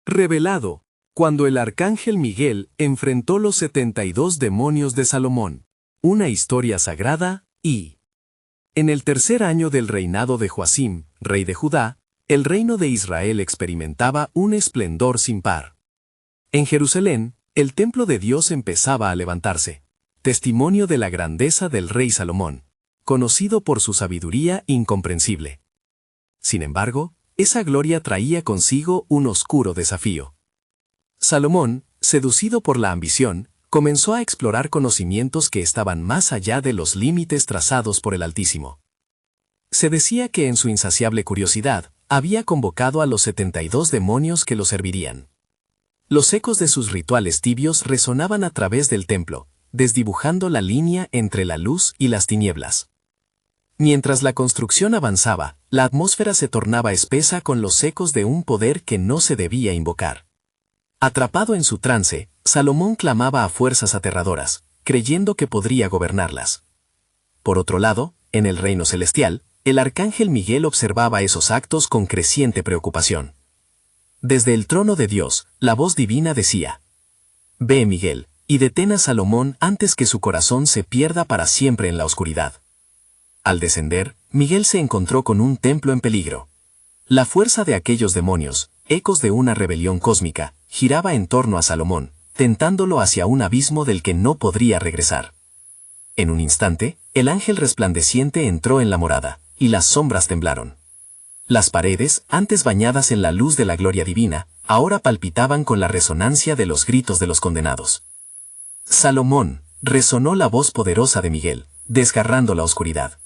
Revelado, cuando el arcángel Miguel enfrentó los 72 demonios de Salomón. Una historia sagrada y... En el tercer año del reinado de Joacim, rey de Judá, el reino de Israel experimentaba un esplendor sin par. En Jerusalén, el templo de Dios empezaba a levantarse, testimonio de la grandeza del rey Salomón, conocido por su sabiduría incomprensible. Sin embargo, esa gloria traía consigo un oscuro desafío. Salomón, seducido por la ambición, comenzó a explorar conocimientos que estaban más allá de los límites trazados por el Altísimo. Se decía que en su insaciable curiosidad, había convocado a los 72 demonios que lo servirían. Los ecos de sus rituales tibios resonaban a través del templo, desdibujando la línea entre la luz y las tinieblas. Mientras la construcción avanzaba, la atmósfera se tornaba espesa con los ecos de un poder que no se debía invocar. Atrapado en su trance, Salomón clamaba a fuerzas aterradoras, creyendo que podría gobernarlas. Por otro lado, en el reino celestial, el arcángel Miguel observaba esos actos con creciente preocupación. Desde el trono de Dios, la voz divina decía: «Ve, Miguel, y detén a Salomón antes que su corazón se pierda para siempre en la oscuridad». Al descender, Miguel se encontró con un templo en peligro. La fuerza de aquellos demonios, ecos de una rebelión cósmica, giraba en torno a Salomón, tentándolo hacia un abismo del que no podría regresar. En un instante, el ángel resplandeciente entró en la morada, y las sombras temblaron. Las paredes, antes bañadas en la luz de la gloria divina, ahora palpitaban con la resonancia de los gritos de los condenados. «Salomón», resonó la voz poderosa de Miguel, desgarrando la oscuridad.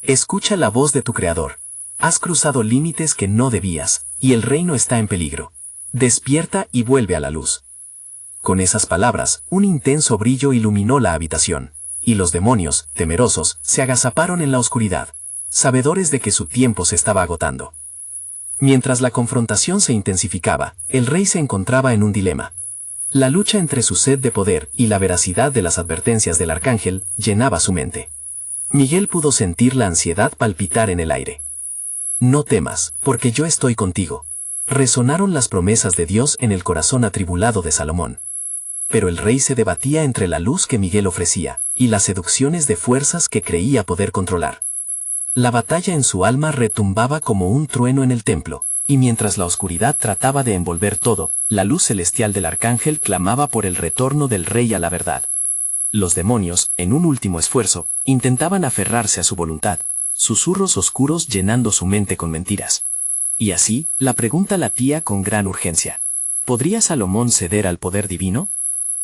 «Escucha la voz de tu Creador. Has cruzado límites que no debías, y el reino está en peligro. Despierta y vuelve a la luz». Con esas palabras, un intenso brillo iluminó la habitación, y los demonios, temerosos, se agazaparon en la oscuridad, sabedores de que su tiempo se estaba agotando. Mientras la confrontación se intensificaba, el rey se encontraba en un dilema. La lucha entre su sed de poder y la veracidad de las advertencias del arcángel llenaba su mente. Miguel pudo sentir la ansiedad palpitar en el aire. «No temas, porque yo estoy contigo», resonaron las promesas de Dios en el corazón atribulado de Salomón. Pero el rey se debatía entre la luz que Miguel ofrecía y las seducciones de fuerzas que creía poder controlar. La batalla en su alma retumbaba como un trueno en el templo, y mientras la oscuridad trataba de envolver todo, la luz celestial del arcángel clamaba por el retorno del rey a la verdad. Los demonios, en un último esfuerzo, intentaban aferrarse a su voluntad, susurros oscuros llenando su mente con mentiras. Y así, la pregunta latía con gran urgencia: ¿podría Salomón ceder al poder divino?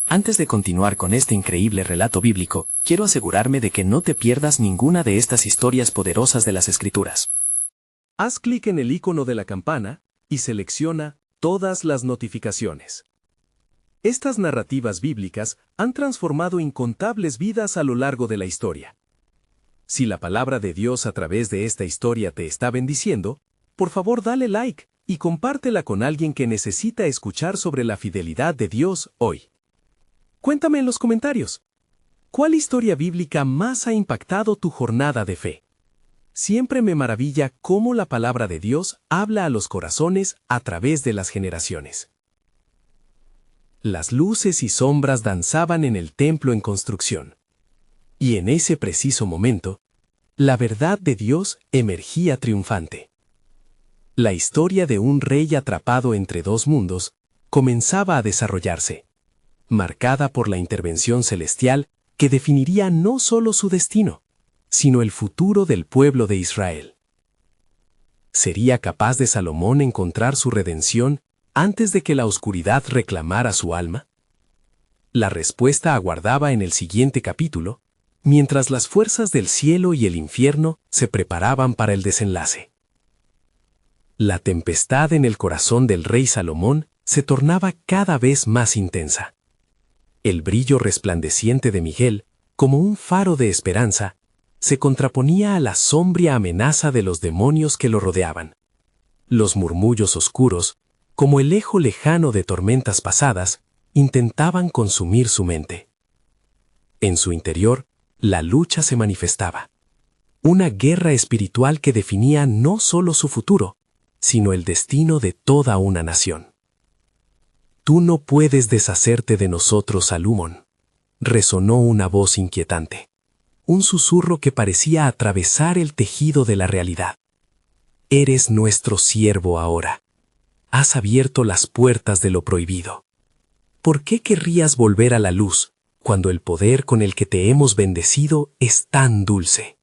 Antes de continuar con este increíble relato bíblico, quiero asegurarme de que no te pierdas ninguna de estas historias poderosas de las Escrituras. Haz clic en el icono de la campana y selecciona todas las notificaciones. Estas narrativas bíblicas han transformado incontables vidas a lo largo de la historia. Si la palabra de Dios a través de esta historia te está bendiciendo, por favor dale like y compártela con alguien que necesita escuchar sobre la fidelidad de Dios hoy. Cuéntame en los comentarios, ¿cuál historia bíblica más ha impactado tu jornada de fe? Siempre me maravilla cómo la palabra de Dios habla a los corazones a través de las generaciones. Las luces y sombras danzaban en el templo en construcción. Y en ese preciso momento, la verdad de Dios emergía triunfante. La historia de un rey atrapado entre dos mundos comenzaba a desarrollarse, marcada por la intervención celestial que definiría no solo su destino, sino el futuro del pueblo de Israel. ¿Sería capaz de Salomón encontrar su redención antes de que la oscuridad reclamara su alma? La respuesta aguardaba en el siguiente capítulo, mientras las fuerzas del cielo y el infierno se preparaban para el desenlace. La tempestad en el corazón del rey Salomón se tornaba cada vez más intensa. El brillo resplandeciente de Miguel, como un faro de esperanza, se contraponía a la sombría amenaza de los demonios que lo rodeaban. Los murmullos oscuros, como el eco lejano de tormentas pasadas, intentaban consumir su mente. En su interior, la lucha se manifestaba. Una guerra espiritual que definía no solo su futuro, sino el destino de toda una nación. Tú no puedes deshacerte de nosotros, Salomón, resonó una voz inquietante. Un susurro que parecía atravesar el tejido de la realidad. Eres nuestro siervo ahora. Has abierto las puertas de lo prohibido. ¿Por qué querrías volver a la luz cuando el poder con el que te hemos bendecido es tan dulce?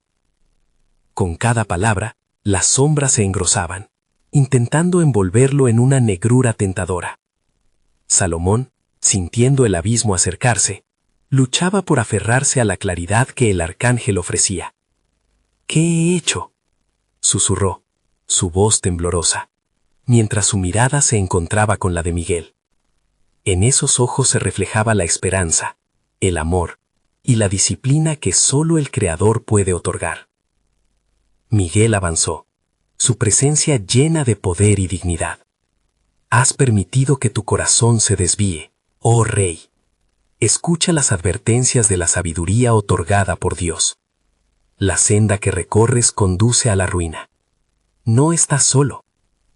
Con cada palabra, las sombras se engrosaban, intentando envolverlo en una negrura tentadora. Salomón, sintiendo el abismo acercarse, luchaba por aferrarse a la claridad que el arcángel ofrecía. ¿Qué he hecho?, susurró, su voz temblorosa, mientras su mirada se encontraba con la de Miguel. En esos ojos se reflejaba la esperanza, el amor y la disciplina que solo el Creador puede otorgar. Miguel avanzó, su presencia llena de poder y dignidad. Has permitido que tu corazón se desvíe, oh Rey. Escucha las advertencias de la sabiduría otorgada por Dios. La senda que recorres conduce a la ruina. No estás solo,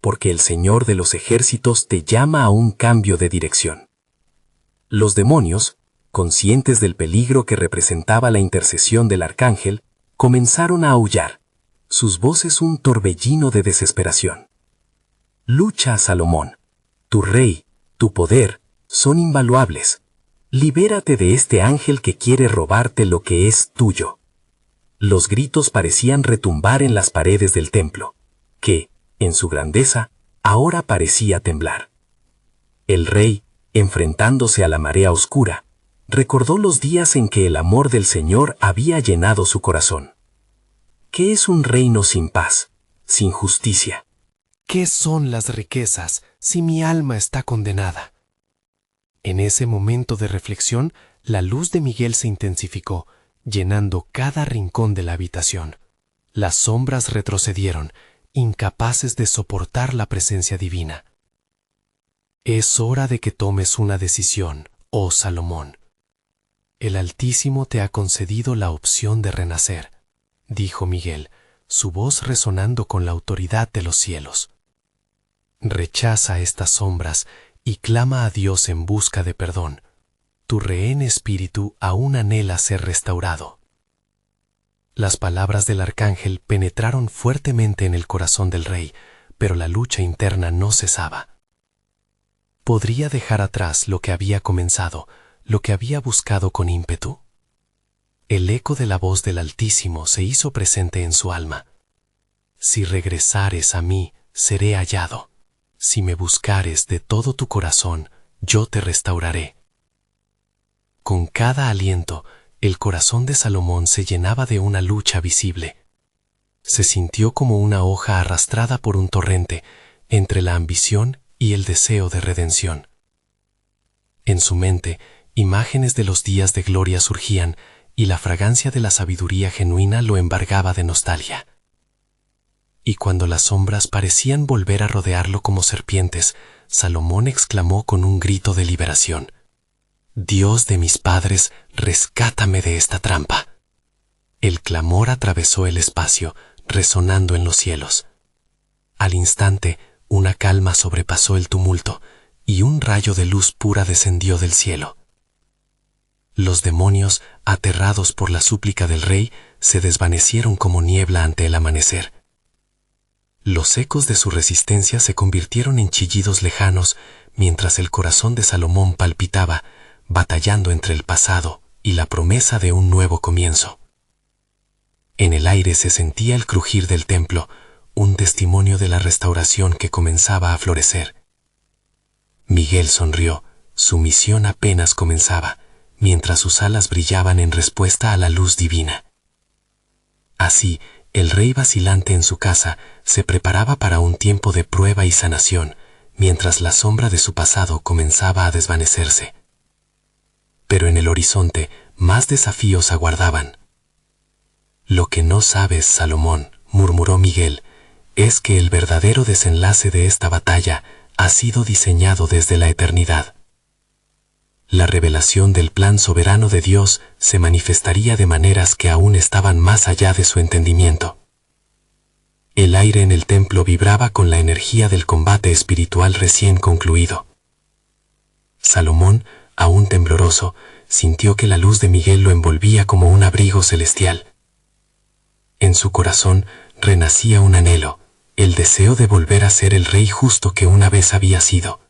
porque el Señor de los ejércitos te llama a un cambio de dirección. Los demonios, conscientes del peligro que representaba la intercesión del arcángel, comenzaron a aullar, sus voces un torbellino de desesperación. Lucha, Salomón. Tu rey, tu poder, son invaluables. Libérate de este ángel que quiere robarte lo que es tuyo. Los gritos parecían retumbar en las paredes del templo, que, en su grandeza, ahora parecía temblar. El rey, enfrentándose a la marea oscura, recordó los días en que el amor del Señor había llenado su corazón. ¿Qué es un reino sin paz, sin justicia? ¿Qué son las riquezas si mi alma está condenada? En ese momento de reflexión, la luz de Miguel se intensificó, llenando cada rincón de la habitación. Las sombras retrocedieron, incapaces de soportar la presencia divina. Es hora de que tomes una decisión, oh Salomón. El Altísimo te ha concedido la opción de renacer, dijo Miguel, su voz resonando con la autoridad de los cielos. Rechaza estas sombras y clama a Dios en busca de perdón. Tu rehén espíritu aún anhela ser restaurado. Las palabras del arcángel penetraron fuertemente en el corazón del rey, pero la lucha interna no cesaba. ¿Podría dejar atrás lo que había comenzado, lo que había buscado con ímpetu? El eco de la voz del Altísimo se hizo presente en su alma. Si regresares a mí, seré hallado. Si me buscares de todo tu corazón, yo te restauraré. Con cada aliento, el corazón de Salomón se llenaba de una lucha visible. Se sintió como una hoja arrastrada por un torrente entre la ambición y el deseo de redención. En su mente, imágenes de los días de gloria surgían y la fragancia de la sabiduría genuina lo embargaba de nostalgia. Y cuando las sombras parecían volver a rodearlo como serpientes, Salomón exclamó con un grito de liberación: «Dios de mis padres, rescátame de esta trampa». El clamor atravesó el espacio, resonando en los cielos. Al instante, una calma sobrepasó el tumulto, y un rayo de luz pura descendió del cielo. Los demonios, aterrados por la súplica del rey, se desvanecieron como niebla ante el amanecer. Los ecos de su resistencia se convirtieron en chillidos lejanos, mientras el corazón de Salomón palpitaba, batallando entre el pasado y la promesa de un nuevo comienzo. En el aire se sentía el crujir del templo, un testimonio de la restauración que comenzaba a florecer. Miguel sonrió, su misión apenas comenzaba, mientras sus alas brillaban en respuesta a la luz divina. Así, el rey vacilante en su casa se preparaba para un tiempo de prueba y sanación, mientras la sombra de su pasado comenzaba a desvanecerse. Pero en el horizonte más desafíos aguardaban. «Lo que no sabes, Salomón», murmuró Miguel, «es que el verdadero desenlace de esta batalla ha sido diseñado desde la eternidad. La revelación del plan soberano de Dios se manifestaría de maneras que aún estaban más allá de su entendimiento». El aire en el templo vibraba con la energía del combate espiritual recién concluido. Salomón, aún tembloroso, sintió que la luz de Miguel lo envolvía como un abrigo celestial. En su corazón renacía un anhelo, el deseo de volver a ser el rey justo que una vez había sido.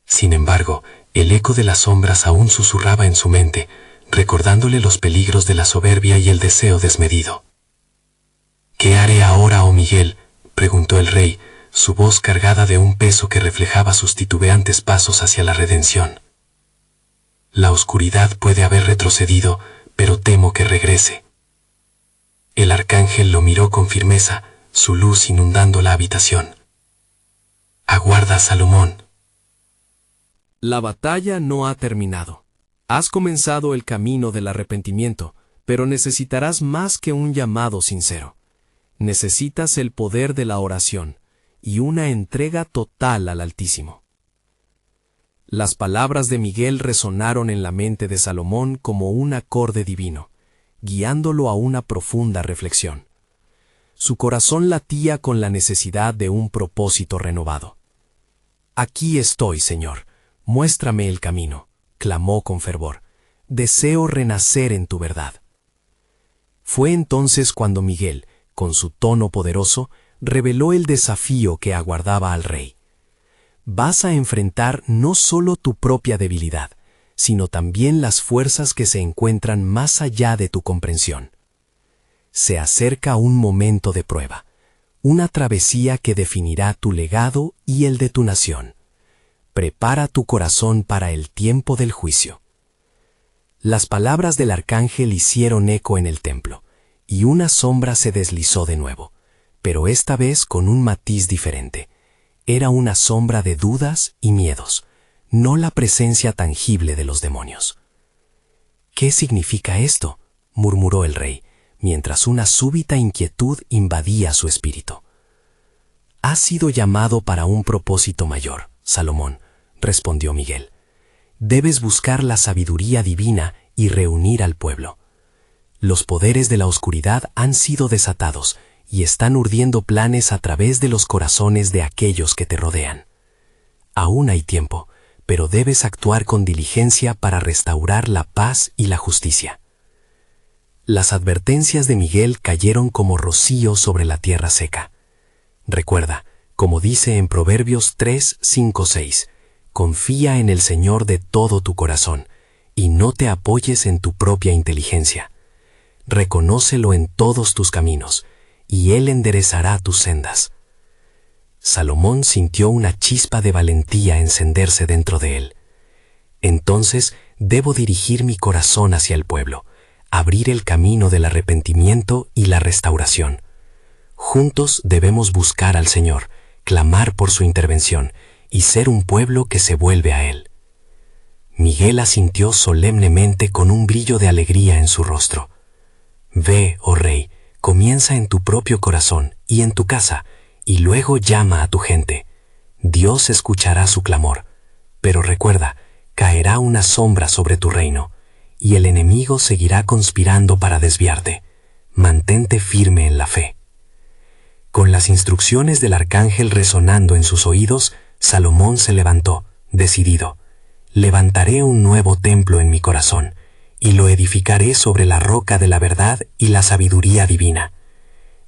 Sin embargo, el eco de las sombras aún susurraba en su mente, recordándole los peligros de la soberbia y el deseo desmedido. «¿Qué haré ahora, oh Miguel?», preguntó el rey, su voz cargada de un peso que reflejaba sus titubeantes pasos hacia la redención. «La oscuridad puede haber retrocedido, pero temo que regrese». El arcángel lo miró con firmeza, su luz inundando la habitación. «Aguarda, Salomón». La batalla no ha terminado. Has comenzado el camino del arrepentimiento, pero necesitarás más que un llamado sincero. Necesitas el poder de la oración y una entrega total al Altísimo. Las palabras de Miguel resonaron en la mente de Salomón como un acorde divino, guiándolo a una profunda reflexión. Su corazón latía con la necesidad de un propósito renovado. «Aquí estoy, Señor, muéstrame el camino», clamó con fervor. «Deseo renacer en tu verdad». Fue entonces cuando Miguel, con su tono poderoso, reveló el desafío que aguardaba al rey. Vas a enfrentar no solo tu propia debilidad, sino también las fuerzas que se encuentran más allá de tu comprensión. Se acerca un momento de prueba, una travesía que definirá tu legado y el de tu nación. Prepara tu corazón para el tiempo del juicio. Las palabras del arcángel hicieron eco en el templo, y una sombra se deslizó de nuevo, pero esta vez con un matiz diferente. Era una sombra de dudas y miedos, no la presencia tangible de los demonios. «¿Qué significa esto?», murmuró el rey, mientras una súbita inquietud invadía su espíritu. «Has sido llamado para un propósito mayor, Salomón», respondió Miguel. «Debes buscar la sabiduría divina y reunir al pueblo. Los poderes de la oscuridad han sido desatados y están urdiendo planes a través de los corazones de aquellos que te rodean. Aún hay tiempo, pero debes actuar con diligencia para restaurar la paz y la justicia». Las advertencias de Miguel cayeron como rocío sobre la tierra seca. Recuerda, como dice en Proverbios 3, 5, 6, confía en el Señor de todo tu corazón y no te apoyes en tu propia inteligencia. Reconócelo en todos tus caminos, y Él enderezará tus sendas. Salomón sintió una chispa de valentía encenderse dentro de él. Entonces debo dirigir mi corazón hacia el pueblo, abrir el camino del arrepentimiento y la restauración. Juntos debemos buscar al Señor, clamar por su intervención y ser un pueblo que se vuelve a Él. Miguel asintió solemnemente con un brillo de alegría en su rostro. «Ve, oh rey, comienza en tu propio corazón y en tu casa, y luego llama a tu gente. Dios escuchará su clamor, pero recuerda, caerá una sombra sobre tu reino, y el enemigo seguirá conspirando para desviarte. Mantente firme en la fe». Con las instrucciones del arcángel resonando en sus oídos, Salomón se levantó, decidido. «Levantaré un nuevo templo en mi corazón, y lo edificaré sobre la roca de la verdad y la sabiduría divina».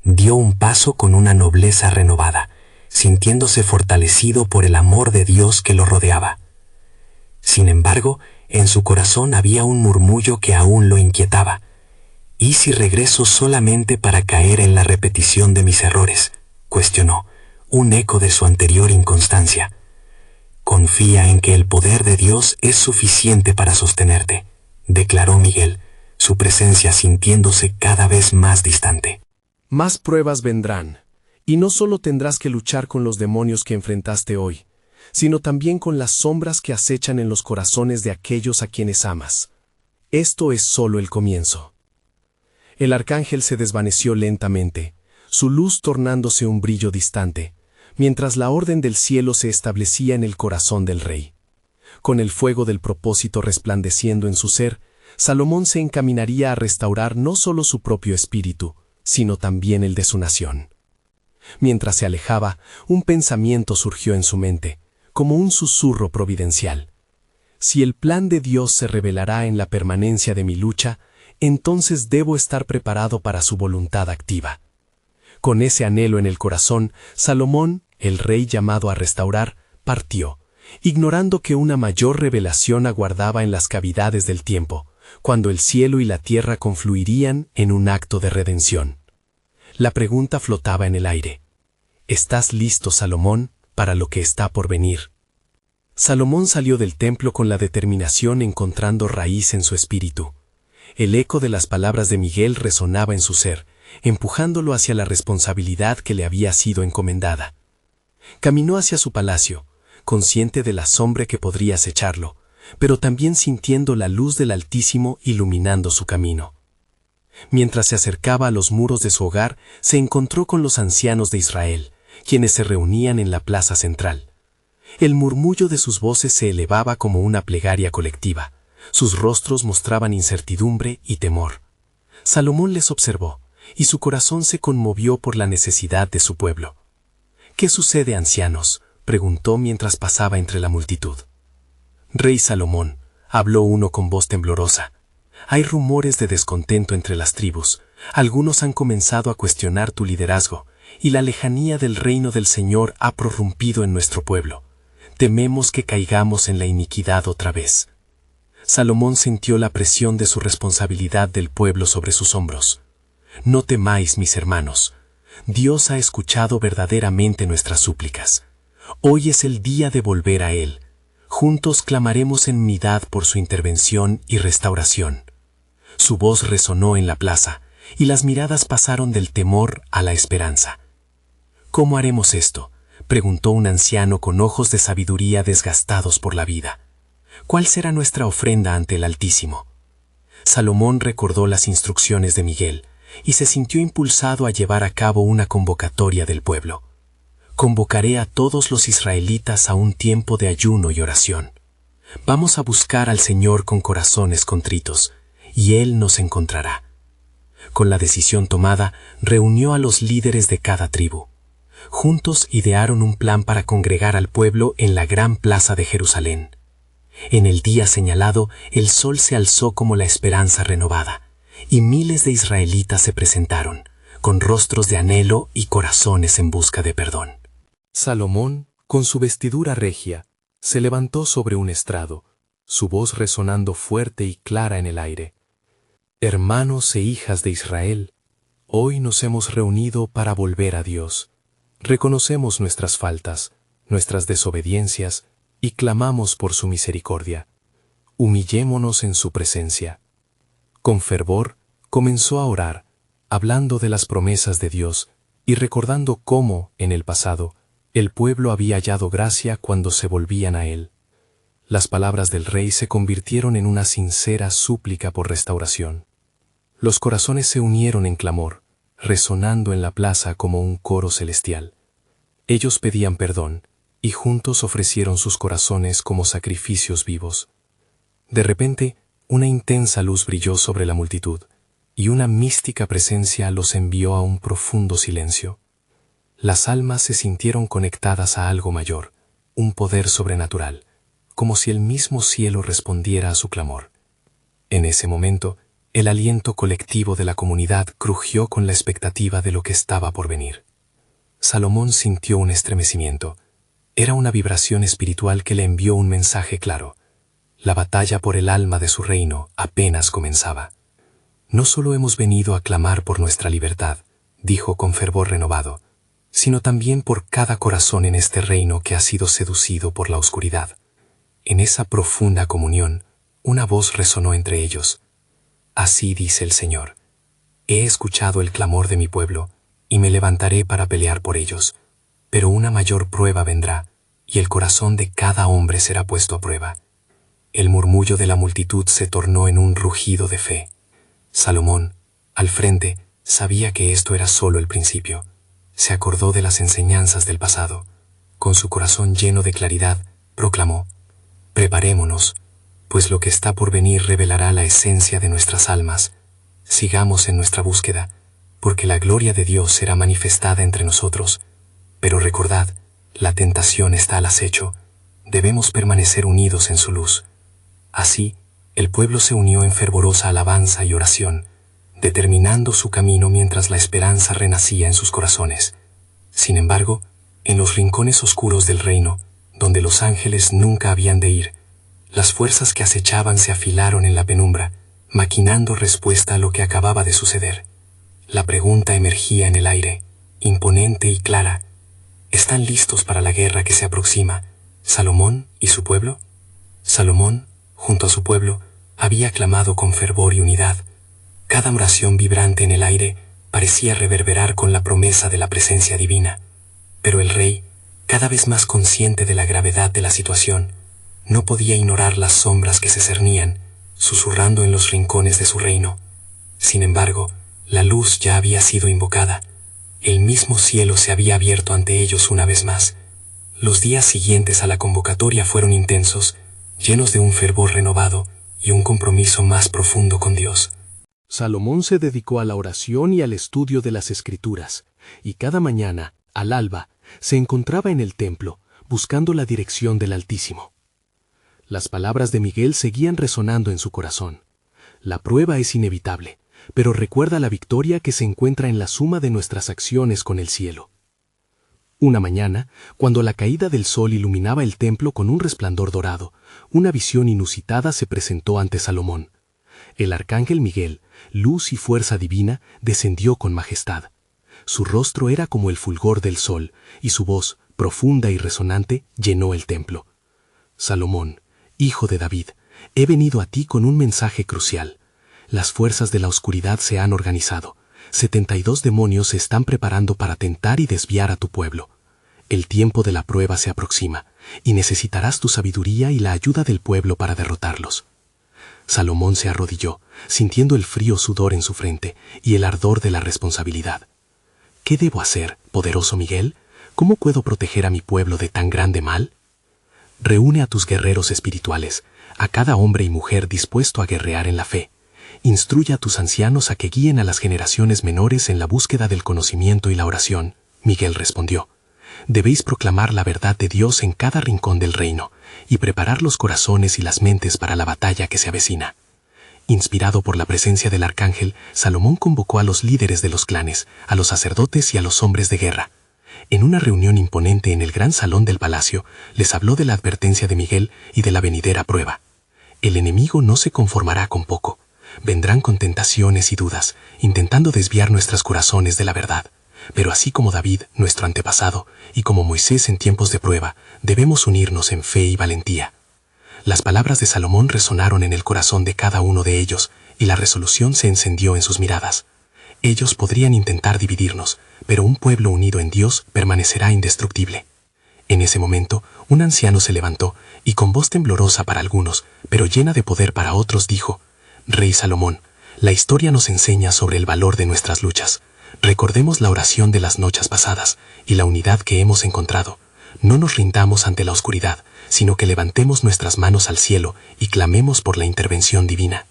Dio un paso con una nobleza renovada, sintiéndose fortalecido por el amor de Dios que lo rodeaba. Sin embargo, en su corazón había un murmullo que aún lo inquietaba. «¿Y si regreso solamente para caer en la repetición de mis errores?», cuestionó, un eco de su anterior inconstancia. «Confía en que el poder de Dios es suficiente para sostenerte», declaró Miguel, su presencia sintiéndose cada vez más distante. Más pruebas vendrán, y no solo tendrás que luchar con los demonios que enfrentaste hoy, sino también con las sombras que acechan en los corazones de aquellos a quienes amas. Esto es solo el comienzo. El arcángel se desvaneció lentamente, su luz tornándose un brillo distante, mientras la orden del cielo se establecía en el corazón del rey. Con el fuego del propósito resplandeciendo en su ser, Salomón se encaminaría a restaurar no solo su propio espíritu, sino también el de su nación. Mientras se alejaba, un pensamiento surgió en su mente, como un susurro providencial. Si el plan de Dios se revelará en la permanencia de mi lucha, entonces debo estar preparado para su voluntad activa. Con ese anhelo en el corazón, Salomón, el rey llamado a restaurar, partió, ignorando que una mayor revelación aguardaba en las cavidades del tiempo, cuando el cielo y la tierra confluirían en un acto de redención. La pregunta flotaba en el aire. ¿Estás listo, Salomón, para lo que está por venir? Salomón salió del templo con la determinación encontrando raíz en su espíritu. El eco de las palabras de Miguel resonaba en su ser, empujándolo hacia la responsabilidad que le había sido encomendada. Caminó hacia su palacio, consciente de la sombra que podría acecharlo, pero también sintiendo la luz del Altísimo iluminando su camino. Mientras se acercaba a los muros de su hogar, se encontró con los ancianos de Israel, quienes se reunían en la plaza central. El murmullo de sus voces se elevaba como una plegaria colectiva. Sus rostros mostraban incertidumbre y temor. Salomón les observó, y su corazón se conmovió por la necesidad de su pueblo. «¿Qué sucede, ancianos?», preguntó mientras pasaba entre la multitud. «Rey Salomón», habló uno con voz temblorosa, «hay rumores de descontento entre las tribus. Algunos han comenzado a cuestionar tu liderazgo, y la lejanía del reino del Señor ha prorrumpido en nuestro pueblo. Tememos que caigamos en la iniquidad otra vez». Salomón sintió la presión de su responsabilidad del pueblo sobre sus hombros. «No temáis, mis hermanos. Dios ha escuchado verdaderamente nuestras súplicas. Hoy es el día de volver a Él. Juntos clamaremos en unidad por su intervención y restauración». Su voz resonó en la plaza, y las miradas pasaron del temor a la esperanza. «¿Cómo haremos esto?», preguntó un anciano con ojos de sabiduría desgastados por la vida. «¿Cuál será nuestra ofrenda ante el Altísimo?». Salomón recordó las instrucciones de Miguel y se sintió impulsado a llevar a cabo una convocatoria del pueblo. «Convocaré a todos los israelitas a un tiempo de ayuno y oración. Vamos a buscar al Señor con corazones contritos, y Él nos encontrará». Con la decisión tomada, reunió a los líderes de cada tribu. Juntos idearon un plan para congregar al pueblo en la gran plaza de Jerusalén. En el día señalado, el sol se alzó como la esperanza renovada, y miles de israelitas se presentaron, con rostros de anhelo y corazones en busca de perdón. Salomón, con su vestidura regia, se levantó sobre un estrado, su voz resonando fuerte y clara en el aire. «Hermanos e hijas de Israel, hoy nos hemos reunido para volver a Dios. Reconocemos nuestras faltas, nuestras desobediencias, y clamamos por su misericordia. Humillémonos en su presencia». Con fervor, comenzó a orar, hablando de las promesas de Dios y recordando cómo, en el pasado, el pueblo había hallado gracia cuando se volvían a él. Las palabras del rey se convirtieron en una sincera súplica por restauración. Los corazones se unieron en clamor, resonando en la plaza como un coro celestial. Ellos pedían perdón, y juntos ofrecieron sus corazones como sacrificios vivos. De repente, una intensa luz brilló sobre la multitud, y una mística presencia los envió a un profundo silencio. Las almas se sintieron conectadas a algo mayor, un poder sobrenatural, como si el mismo cielo respondiera a su clamor. En ese momento, el aliento colectivo de la comunidad crujió con la expectativa de lo que estaba por venir. Salomón sintió un estremecimiento. Era una vibración espiritual que le envió un mensaje claro. La batalla por el alma de su reino apenas comenzaba. «No solo hemos venido a clamar por nuestra libertad», dijo con fervor renovado, «sino también por cada corazón en este reino que ha sido seducido por la oscuridad». En esa profunda comunión, una voz resonó entre ellos. «Así dice el Señor: he escuchado el clamor de mi pueblo, y me levantaré para pelear por ellos. Pero una mayor prueba vendrá, y el corazón de cada hombre será puesto a prueba». El murmullo de la multitud se tornó en un rugido de fe. Salomón, al frente, sabía que esto era solo el principio. Se acordó de las enseñanzas del pasado. Con su corazón lleno de claridad, proclamó: «Preparémonos, pues lo que está por venir revelará la esencia de nuestras almas. Sigamos en nuestra búsqueda, porque la gloria de Dios será manifestada entre nosotros. Pero recordad, la tentación está al acecho. Debemos permanecer unidos en su luz. Así, el pueblo se unió en fervorosa alabanza y oración, determinando su camino mientras la esperanza renacía en sus corazones. Sin embargo, en los rincones oscuros del reino, donde los ángeles nunca habían de ir, las fuerzas que acechaban se afilaron en la penumbra, maquinando respuesta a lo que acababa de suceder. La pregunta emergía en el aire, imponente y clara: ¿están listos para la guerra que se aproxima Salomón y su pueblo? Salomón, junto a su pueblo, había clamado con fervor y unidad. Cada oración vibrante en el aire parecía reverberar con la promesa de la presencia divina. Pero el rey, cada vez más consciente de la gravedad de la situación, no podía ignorar las sombras que se cernían, susurrando en los rincones de su reino. Sin embargo, la luz ya había sido invocada. El mismo cielo se había abierto ante ellos una vez más. Los días siguientes a la convocatoria fueron intensos, llenos de un fervor renovado y un compromiso más profundo con Dios. Salomón se dedicó a la oración y al estudio de las Escrituras, y cada mañana, al alba, se encontraba en el templo, buscando la dirección del Altísimo. Las palabras de Miguel seguían resonando en su corazón. La prueba es inevitable, pero recuerda la victoria que se encuentra en la suma de nuestras acciones con el cielo. Una mañana, cuando la caída del sol iluminaba el templo con un resplandor dorado, una visión inusitada se presentó ante Salomón. El arcángel Miguel, luz y fuerza divina, descendió con majestad. Su rostro era como el fulgor del sol, y su voz, profunda y resonante, llenó el templo. Salomón, hijo de David, he venido a ti con un mensaje crucial. Las fuerzas de la oscuridad se han organizado. 72 demonios se están preparando para tentar y desviar a tu pueblo. El tiempo de la prueba se aproxima, y necesitarás tu sabiduría y la ayuda del pueblo para derrotarlos. Salomón se arrodilló, sintiendo el frío sudor en su frente y el ardor de la responsabilidad. ¿Qué debo hacer, poderoso Miguel? ¿Cómo puedo proteger a mi pueblo de tan grande mal? Reúne a tus guerreros espirituales, a cada hombre y mujer dispuesto a guerrear en la fe. Instruye a tus ancianos a que guíen a las generaciones menores en la búsqueda del conocimiento y la oración. Miguel respondió: debéis proclamar la verdad de Dios en cada rincón del reino y preparar los corazones y las mentes para la batalla que se avecina. Inspirado por la presencia del arcángel, Salomón convocó a los líderes de los clanes, a los sacerdotes y a los hombres de guerra. En una reunión imponente en el gran salón del palacio, les habló de la advertencia de Miguel y de la venidera prueba. El enemigo no se conformará con poco. Vendrán con tentaciones y dudas, intentando desviar nuestros corazones de la verdad. Pero así como David, nuestro antepasado, y como Moisés en tiempos de prueba, debemos unirnos en fe y valentía. Las palabras de Salomón resonaron en el corazón de cada uno de ellos, y la resolución se encendió en sus miradas. Ellos podrían intentar dividirnos, pero un pueblo unido en Dios permanecerá indestructible. En ese momento, un anciano se levantó, y con voz temblorosa para algunos, pero llena de poder para otros, dijo: Rey Salomón, la historia nos enseña sobre el valor de nuestras luchas. Recordemos la oración de las noches pasadas y la unidad que hemos encontrado. No nos rindamos ante la oscuridad, sino que levantemos nuestras manos al cielo y clamemos por la intervención divina.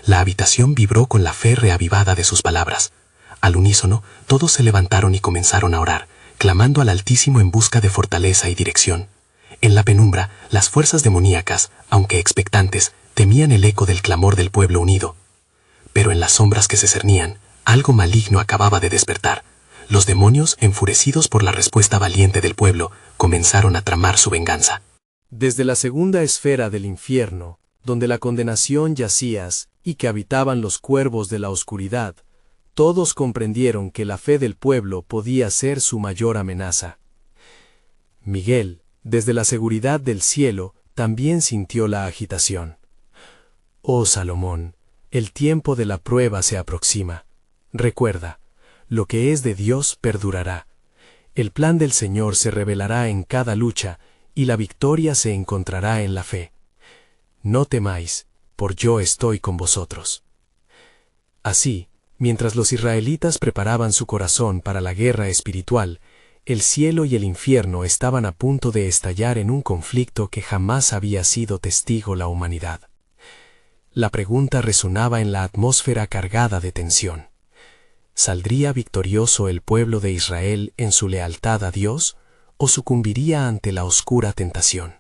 La habitación vibró con la fe reavivada de sus palabras. Al unísono, todos se levantaron y comenzaron a orar, clamando al Altísimo en busca de fortaleza y dirección. En la penumbra, las fuerzas demoníacas, aunque expectantes, temían el eco del clamor del pueblo unido. Pero en las sombras que se cernían, algo maligno acababa de despertar. Los demonios, enfurecidos por la respuesta valiente del pueblo, comenzaron a tramar su venganza. Desde la segunda esfera del infierno, donde la condenación yacías y que habitaban los cuervos de la oscuridad, todos comprendieron que la fe del pueblo podía ser su mayor amenaza. Miguel, desde la seguridad del cielo, también sintió la agitación. Oh Salomón, el tiempo de la prueba se aproxima. Recuerda, lo que es de Dios perdurará. El plan del Señor se revelará en cada lucha, y la victoria se encontrará en la fe. No temáis, por yo estoy con vosotros. Así, mientras los israelitas preparaban su corazón para la guerra espiritual, el cielo y el infierno estaban a punto de estallar en un conflicto que jamás había sido testigo la humanidad. La pregunta resonaba en la atmósfera cargada de tensión. ¿Saldría victorioso el pueblo de Israel en su lealtad a Dios o sucumbiría ante la oscura tentación?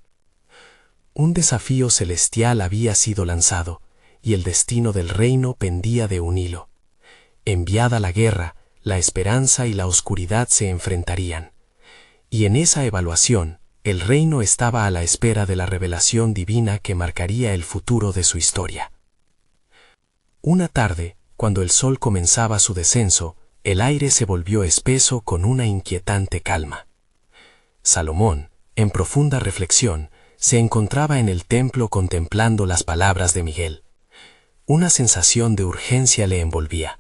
Un desafío celestial había sido lanzado, y el destino del reino pendía de un hilo. Enviada la guerra, la esperanza y la oscuridad se enfrentarían. Y en esa evaluación, el reino estaba a la espera de la revelación divina que marcaría el futuro de su historia. Una tarde, cuando el sol comenzaba su descenso, el aire se volvió espeso con una inquietante calma. Salomón, en profunda reflexión, se encontraba en el templo contemplando las palabras de Miguel. Una sensación de urgencia le envolvía.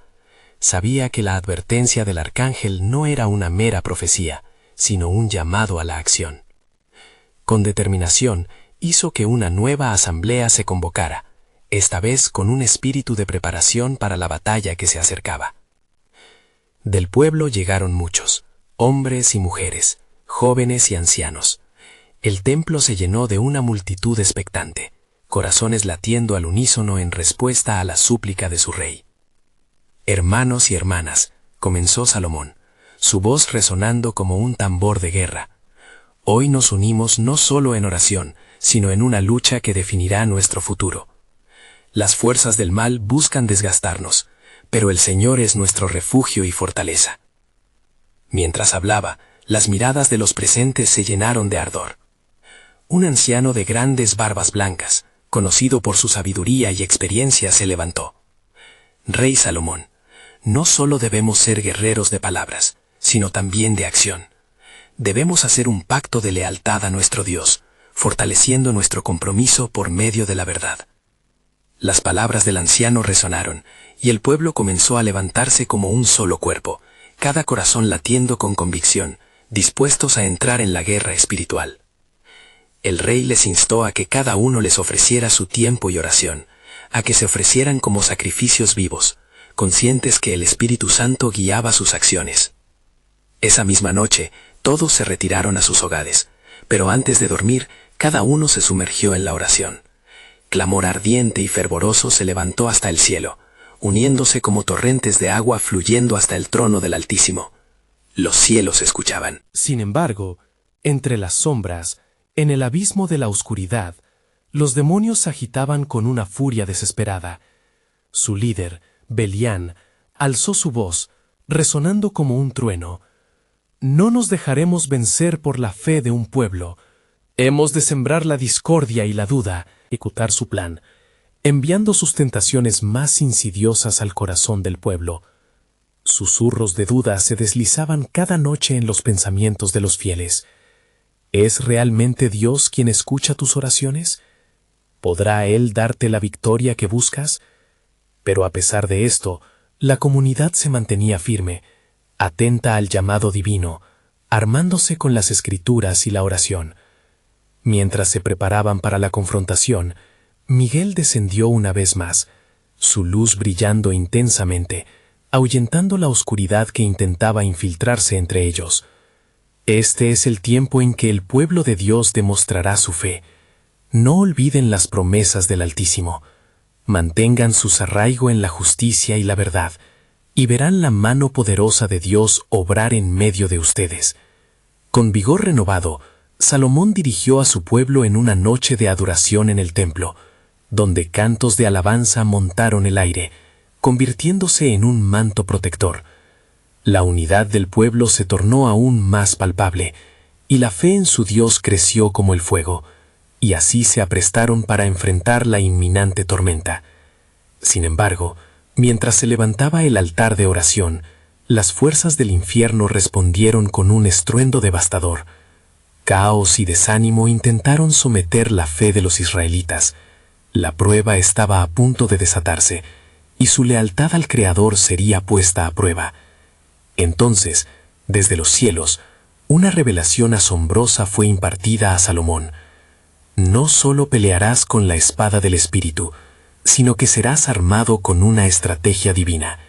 Sabía que la advertencia del arcángel no era una mera profecía, sino un llamado a la acción. Con determinación, hizo que una nueva asamblea se convocara, esta vez con un espíritu de preparación para la batalla que se acercaba. Del pueblo llegaron muchos, hombres y mujeres, jóvenes y ancianos. El templo se llenó de una multitud expectante, corazones latiendo al unísono en respuesta a la súplica de su rey. Hermanos y hermanas, comenzó Salomón, su voz resonando como un tambor de guerra. Hoy nos unimos no solo en oración, sino en una lucha que definirá nuestro futuro. Las fuerzas del mal buscan desgastarnos, pero el Señor es nuestro refugio y fortaleza. Mientras hablaba, las miradas de los presentes se llenaron de ardor. Un anciano de grandes barbas blancas, conocido por su sabiduría y experiencia, se levantó. Rey Salomón, no solo debemos ser guerreros de palabras, sino también de acción. Debemos hacer un pacto de lealtad a nuestro Dios, fortaleciendo nuestro compromiso por medio de la verdad. Las palabras del anciano resonaron, y el pueblo comenzó a levantarse como un solo cuerpo, cada corazón latiendo con convicción, dispuestos a entrar en la guerra espiritual. El rey les instó a que cada uno les ofreciera su tiempo y oración, a que se ofrecieran como sacrificios vivos, conscientes que el Espíritu Santo guiaba sus acciones. Esa misma noche, todos se retiraron a sus hogares, pero antes de dormir, cada uno se sumergió en la oración. Clamor ardiente y fervoroso se levantó hasta el cielo, uniéndose como torrentes de agua fluyendo hasta el trono del Altísimo. Los cielos escuchaban. Sin embargo, entre las sombras, en el abismo de la oscuridad, los demonios se agitaban con una furia desesperada. Su líder, Belián, alzó su voz, resonando como un trueno. No nos dejaremos vencer por la fe de un pueblo. Hemos de sembrar la discordia y la duda, ejecutar su plan, enviando sus tentaciones más insidiosas al corazón del pueblo. Susurros de duda se deslizaban cada noche en los pensamientos de los fieles. ¿Es realmente Dios quien escucha tus oraciones? ¿Podrá Él darte la victoria que buscas? Pero a pesar de esto, la comunidad se mantenía firme, atenta al llamado divino, armándose con las escrituras y la oración. Mientras se preparaban para la confrontación, Miguel descendió una vez más, su luz brillando intensamente, ahuyentando la oscuridad que intentaba infiltrarse entre ellos. Este es el tiempo en que el pueblo de Dios demostrará su fe. No olviden las promesas del Altísimo. Mantengan su arraigo en la justicia y la verdad, y verán la mano poderosa de Dios obrar en medio de ustedes. Con vigor renovado, Salomón dirigió a su pueblo en una noche de adoración en el templo, donde cantos de alabanza montaron el aire, convirtiéndose en un manto protector. La unidad del pueblo se tornó aún más palpable, y la fe en su Dios creció como el fuego, y así se aprestaron para enfrentar la inminente tormenta. Sin embargo, mientras se levantaba el altar de oración, las fuerzas del infierno respondieron con un estruendo devastador. Caos y desánimo intentaron someter la fe de los israelitas. La prueba estaba a punto de desatarse, y su lealtad al Creador sería puesta a prueba. Entonces, desde los cielos, una revelación asombrosa fue impartida a Salomón. No solo pelearás con la espada del Espíritu, sino que serás armado con una estrategia divina.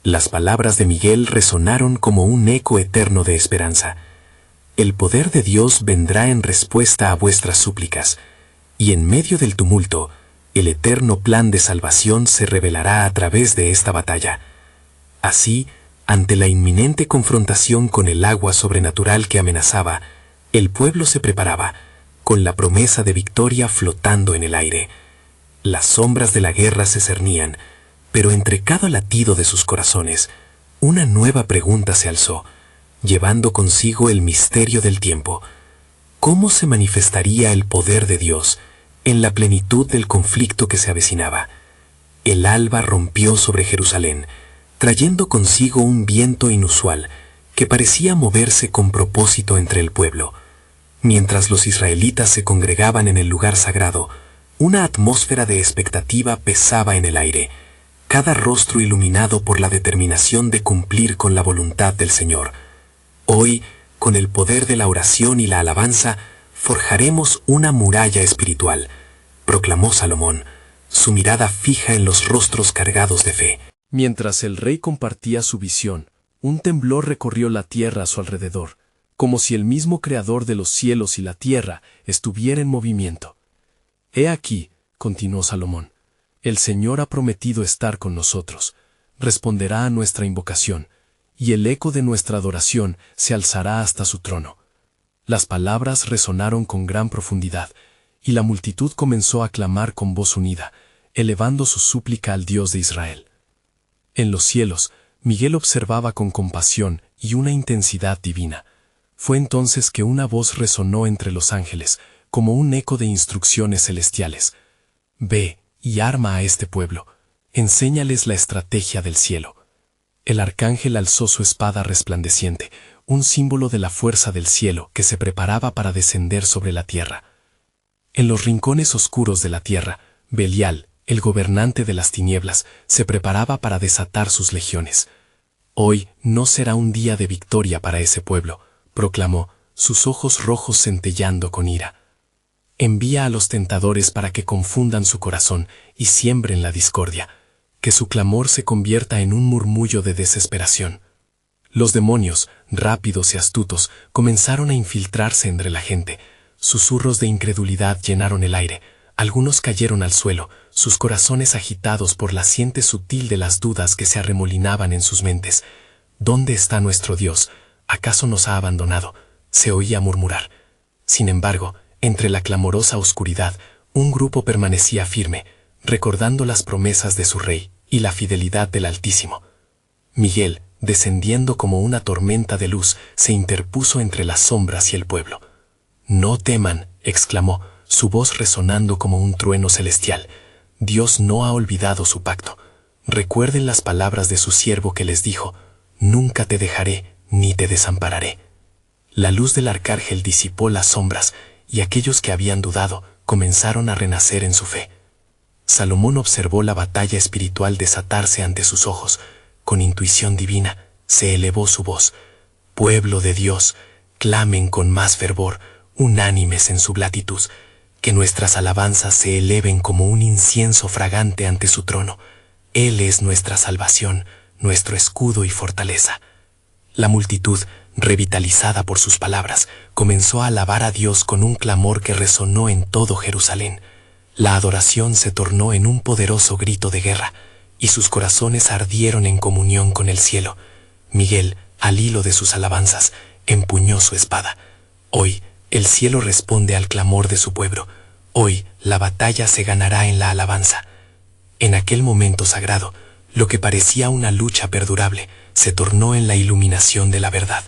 Las palabras de Miguel resonaron como un eco eterno de esperanza. El poder de Dios vendrá en respuesta a vuestras súplicas, y en medio del tumulto, el eterno plan de salvación se revelará a través de esta batalla. Así, ante la inminente confrontación con el agua sobrenatural que amenazaba, el pueblo se preparaba, con la promesa de victoria flotando en el aire. Las sombras de la guerra se cernían, pero entre cada latido de sus corazones, una nueva pregunta se alzó, llevando consigo el misterio del tiempo. ¿Cómo se manifestaría el poder de Dios en la plenitud del conflicto que se avecinaba? El alba rompió sobre Jerusalén, trayendo consigo un viento inusual que parecía moverse con propósito entre el pueblo. Mientras los israelitas se congregaban en el lugar sagrado, una atmósfera de expectativa pesaba en el aire, cada rostro iluminado por la determinación de cumplir con la voluntad del Señor. Hoy, con el poder de la oración y la alabanza, forjaremos una muralla espiritual, proclamó Salomón, su mirada fija en los rostros cargados de fe. Mientras el rey compartía su visión, un temblor recorrió la tierra a su alrededor, como si el mismo Creador de los cielos y la tierra estuviera en movimiento. He aquí, continuó Salomón, el Señor ha prometido estar con nosotros, responderá a nuestra invocación, y el eco de nuestra adoración se alzará hasta su trono. Las palabras resonaron con gran profundidad, y la multitud comenzó a clamar con voz unida, elevando su súplica al Dios de Israel. En los cielos, Miguel observaba con compasión y una intensidad divina. Fue entonces que una voz resonó entre los ángeles, como un eco de instrucciones celestiales. Ve y arma a este pueblo, enséñales la estrategia del cielo. El arcángel alzó su espada resplandeciente, un símbolo de la fuerza del cielo que se preparaba para descender sobre la tierra. En los rincones oscuros de la tierra, Belial, el gobernante de las tinieblas, se preparaba para desatar sus legiones. Hoy no será un día de victoria para ese pueblo, proclamó, sus ojos rojos centellando con ira. Envía a los tentadores para que confundan su corazón y siembren la discordia, que su clamor se convierta en un murmullo de desesperación. Los demonios, rápidos y astutos, comenzaron a infiltrarse entre la gente. Susurros de incredulidad llenaron el aire. Algunos cayeron al suelo, sus corazones agitados por la siente sutil de las dudas que se arremolinaban en sus mentes. ¿Dónde está nuestro Dios? ¿Acaso nos ha abandonado? Se oía murmurar. Sin embargo, entre la clamorosa oscuridad, un grupo permanecía firme, recordando las promesas de su rey y la fidelidad del Altísimo. Miguel, descendiendo como una tormenta de luz, se interpuso entre las sombras y el pueblo. «No teman», exclamó, su voz resonando como un trueno celestial. «Dios no ha olvidado su pacto. Recuerden las palabras de su siervo que les dijo, «Nunca te dejaré ni te desampararé». La luz del arcángel disipó las sombras, y aquellos que habían dudado comenzaron a renacer en su fe. Salomón observó la batalla espiritual desatarse ante sus ojos. Con intuición divina, se elevó su voz. «Pueblo de Dios, clamen con más fervor, unánimes en su gratitud, que nuestras alabanzas se eleven como un incienso fragante ante su trono. Él es nuestra salvación, nuestro escudo y fortaleza». La multitud, revitalizada por sus palabras, comenzó a alabar a Dios con un clamor que resonó en todo Jerusalén. La adoración se tornó en un poderoso grito de guerra, y sus corazones ardieron en comunión con el cielo. Miguel, al hilo de sus alabanzas, empuñó su espada. Hoy, el cielo responde al clamor de su pueblo. Hoy, la batalla se ganará en la alabanza. En aquel momento sagrado, lo que parecía una lucha perdurable, se tornó en la iluminación de la verdad.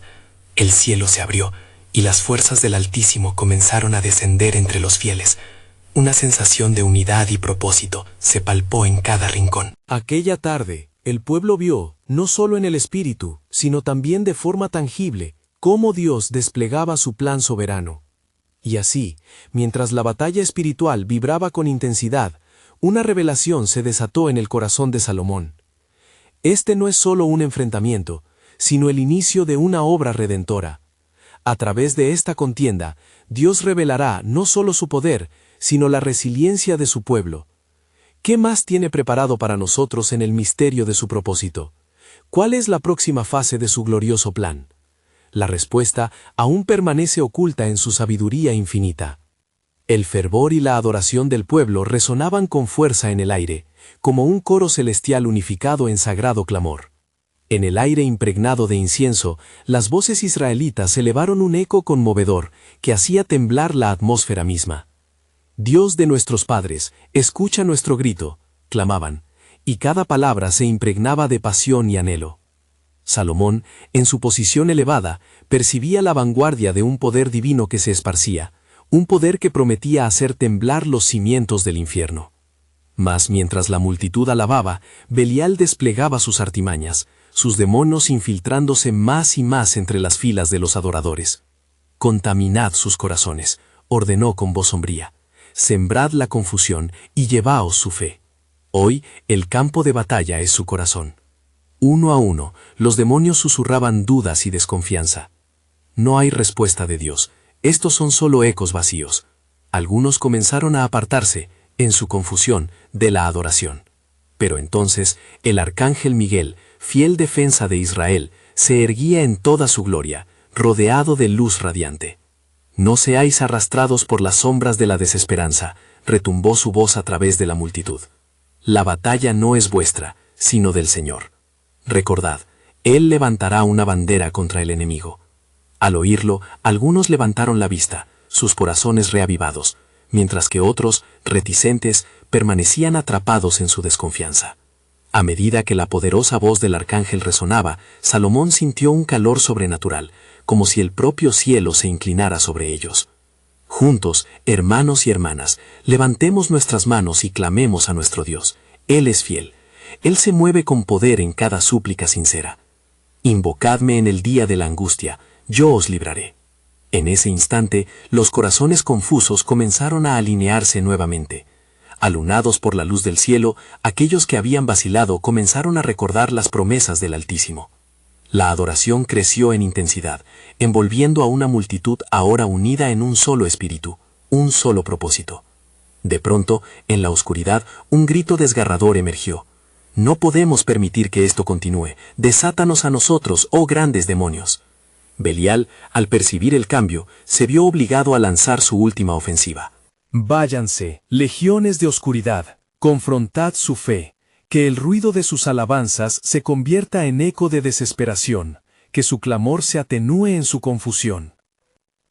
El cielo se abrió, y las fuerzas del Altísimo comenzaron a descender entre los fieles. Una sensación de unidad y propósito se palpó en cada rincón. Aquella tarde, el pueblo vio, no solo en el espíritu, sino también de forma tangible, cómo Dios desplegaba su plan soberano. Y así, mientras la batalla espiritual vibraba con intensidad, una revelación se desató en el corazón de Salomón. Este no es solo un enfrentamiento, sino el inicio de una obra redentora. A través de esta contienda, Dios revelará no solo su poder, sino la resiliencia de su pueblo. ¿Qué más tiene preparado para nosotros en el misterio de su propósito? ¿Cuál es la próxima fase de su glorioso plan? La respuesta aún permanece oculta en su sabiduría infinita. El fervor y la adoración del pueblo resonaban con fuerza en el aire, como un coro celestial unificado en sagrado clamor. En el aire impregnado de incienso, las voces israelitas elevaron un eco conmovedor que hacía temblar la atmósfera misma. Dios de nuestros padres, escucha nuestro grito, clamaban, y cada palabra se impregnaba de pasión y anhelo. Salomón, en su posición elevada, percibía la vanguardia de un poder divino que se esparcía, un poder que prometía hacer temblar los cimientos del infierno. Mas mientras la multitud alababa, Belial desplegaba sus artimañas, sus demonios infiltrándose más y más entre las filas de los adoradores. «Contaminad sus corazones», ordenó con voz sombría. «Sembrad la confusión y llevaos su fe. Hoy el campo de batalla es su corazón». Uno a uno, los demonios susurraban dudas y desconfianza. No hay respuesta de Dios, estos son solo ecos vacíos. Algunos comenzaron a apartarse, en su confusión, de la adoración. Pero entonces, el arcángel Miguel, fiel defensa de Israel, se erguía en toda su gloria, rodeado de luz radiante. «No seáis arrastrados por las sombras de la desesperanza», retumbó su voz a través de la multitud. «La batalla no es vuestra, sino del Señor. Recordad, Él levantará una bandera contra el enemigo». Al oírlo, algunos levantaron la vista, sus corazones reavivados, mientras que otros, reticentes, permanecían atrapados en su desconfianza. A medida que la poderosa voz del arcángel resonaba, Salomón sintió un calor sobrenatural, como si el propio cielo se inclinara sobre ellos. Juntos, hermanos y hermanas, levantemos nuestras manos y clamemos a nuestro Dios. Él es fiel. Él se mueve con poder en cada súplica sincera. Invocadme en el día de la angustia, yo os libraré. En ese instante, los corazones confusos comenzaron a alinearse nuevamente. Alunados por la luz del cielo, aquellos que habían vacilado comenzaron a recordar las promesas del Altísimo. La adoración creció en intensidad, envolviendo a una multitud ahora unida en un solo espíritu, un solo propósito. De pronto, en la oscuridad, un grito desgarrador emergió. «No podemos permitir que esto continúe. Desátanos a nosotros, oh grandes demonios». Belial, al percibir el cambio, se vio obligado a lanzar su última ofensiva. «Váyanse, legiones de oscuridad, confrontad su fe, que el ruido de sus alabanzas se convierta en eco de desesperación, que su clamor se atenúe en su confusión».